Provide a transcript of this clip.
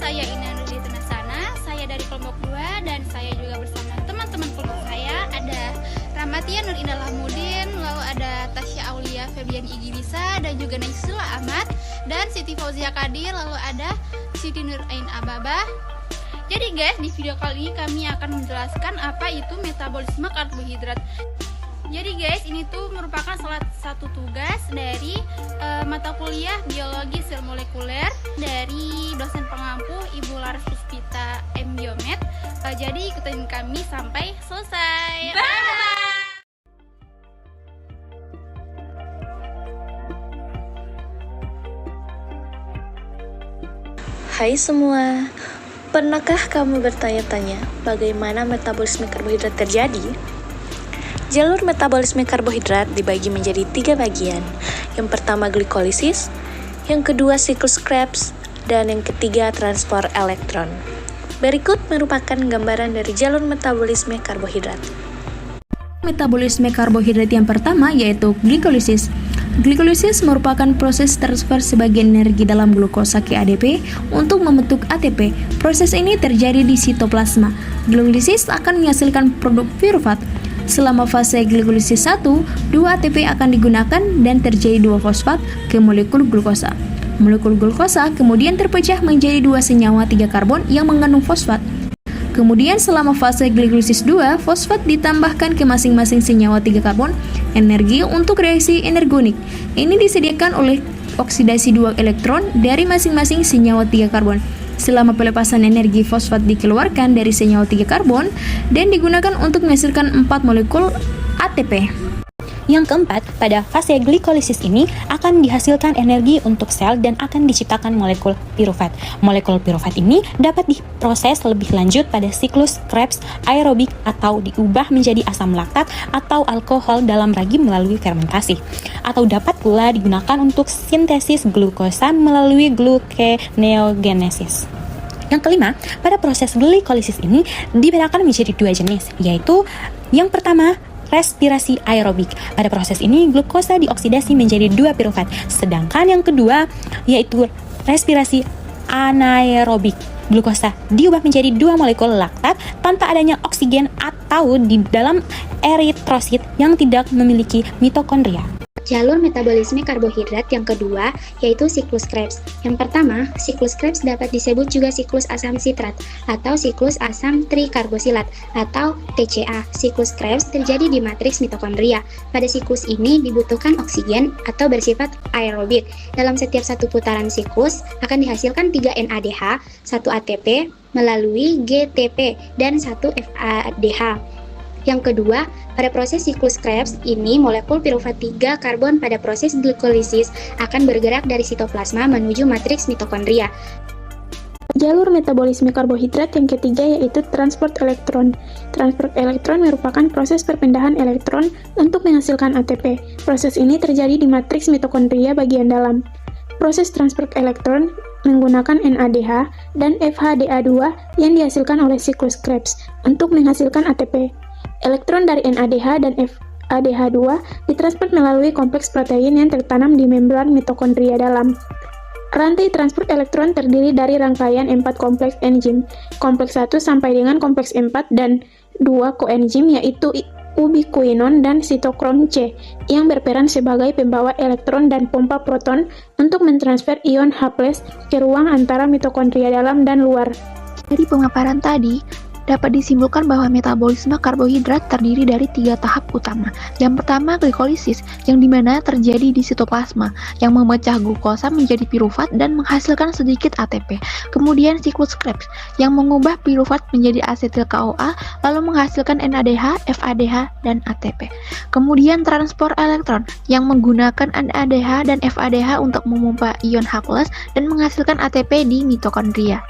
saya Ina Nurdi Tenasana, saya dari kelompok 2 dan saya juga bersama teman-teman kelompok saya ada Ramatia Nur Indah Lahmudin, lalu ada Tasya Aulia Febrian Igilisa dan juga Naisula Ahmad dan Siti Fauzia Kadir, lalu ada Siti Nur Ain Ababa. Jadi guys, di video kali ini kami akan menjelaskan apa itu metabolisme karbohidrat. Jadi guys, ini tuh merupakan salah satu tugas dari mata kuliah biologi sel molekuler dari dosen pengampu Ibu Laras Puspita M. Biomed. Jadi ikutin kami sampai selesai. Bye! Hai semua, pernahkah kamu bertanya-tanya bagaimana metabolisme karbohidrat terjadi? Jalur metabolisme karbohidrat dibagi menjadi 3 bagian. Yang pertama glikolisis, yang kedua siklus Krebs, dan yang ketiga transport elektron. Berikut merupakan gambaran dari jalur metabolisme karbohidrat. Metabolisme karbohidrat yang pertama yaitu glikolisis. Glikolisis merupakan proses transfer sebagian energi dalam glukosa ke ADP untuk membentuk ATP. Proses ini terjadi di sitoplasma. Glikolisis akan menghasilkan produk pirufat. Selama fase glikolisis 1, 2 ATP akan digunakan dan terjadi 2 fosfat ke molekul glukosa. Molekul glukosa kemudian terpecah menjadi 2 senyawa 3 karbon yang mengandung fosfat. Kemudian selama fase glikolisis 2, fosfat ditambahkan ke masing-masing senyawa 3 karbon energi untuk reaksi energonik. Ini disediakan oleh oksidasi 2 elektron dari masing-masing senyawa 3 karbon. Selama pelepasan energi fosfat dikeluarkan dari senyawa 3 karbon dan digunakan untuk menghasilkan 4 molekul ATP. Yang keempat, pada fase glikolisis ini akan dihasilkan energi untuk sel dan akan diciptakan molekul pirufat. Molekul pirufat ini dapat diproses lebih lanjut pada siklus Krebs aerobik atau diubah menjadi asam laktat atau alkohol dalam ragi melalui fermentasi. Atau dapat pula digunakan untuk sintesis glukosa melalui gluconeogenesis. Yang kelima, pada proses glikolisis ini dibedakan menjadi 2 jenis, yaitu yang pertama, respirasi aerobik. Pada proses ini, glukosa dioksidasi menjadi 2 pirufat. Sedangkan yang kedua, yaitu respirasi anaerobik. Glukosa diubah menjadi 2 molekul laktat tanpa adanya oksigen atau di dalam eritrosit yang tidak memiliki mitokondria. Jalur metabolisme karbohidrat yang kedua yaitu siklus Krebs. Yang pertama, siklus Krebs dapat disebut juga siklus asam sitrat atau siklus asam trikarbosilat atau TCA. Siklus Krebs terjadi di matriks mitokondria. Pada siklus ini dibutuhkan oksigen atau bersifat aerobik. Dalam setiap satu putaran siklus akan dihasilkan 3 NADH, 1 ATP melalui GTP dan 1 FADH. Yang kedua, pada proses siklus Krebs ini molekul pirufat 3 karbon pada proses glikolisis akan bergerak dari sitoplasma menuju matriks mitokondria. Jalur metabolisme karbohidrat yang ketiga yaitu transport elektron. Transport elektron merupakan proses perpindahan elektron untuk menghasilkan ATP. Proses ini terjadi di matriks mitokondria bagian dalam. Proses transport elektron menggunakan NADH dan FHDA2 yang dihasilkan oleh siklus Krebs untuk menghasilkan ATP. Elektron dari NADH dan FADH2 ditransport melalui kompleks protein yang tertanam di membran mitokondria dalam. Rantai transport elektron terdiri dari rangkaian 4 kompleks enzim, kompleks 1 sampai dengan kompleks 4 dan 2 koenzim yaitu ubiquinon dan sitokrom C yang berperan sebagai pembawa elektron dan pompa proton untuk mentransfer ion H+ ke ruang antara mitokondria dalam dan luar. Dari pemaparan tadi, dapat disimpulkan bahwa metabolisme karbohidrat terdiri dari 3 tahap utama. Yang pertama, glikolisis, yang dimana terjadi di sitoplasma, yang memecah glukosa menjadi pirufat dan menghasilkan sedikit ATP. Kemudian siklus Krebs, yang mengubah pirufat menjadi asetil CoA, lalu menghasilkan NADH, FADH, dan ATP. Kemudian transport elektron, yang menggunakan NADH dan FADH untuk memompa ion H+ dan menghasilkan ATP di mitokondria.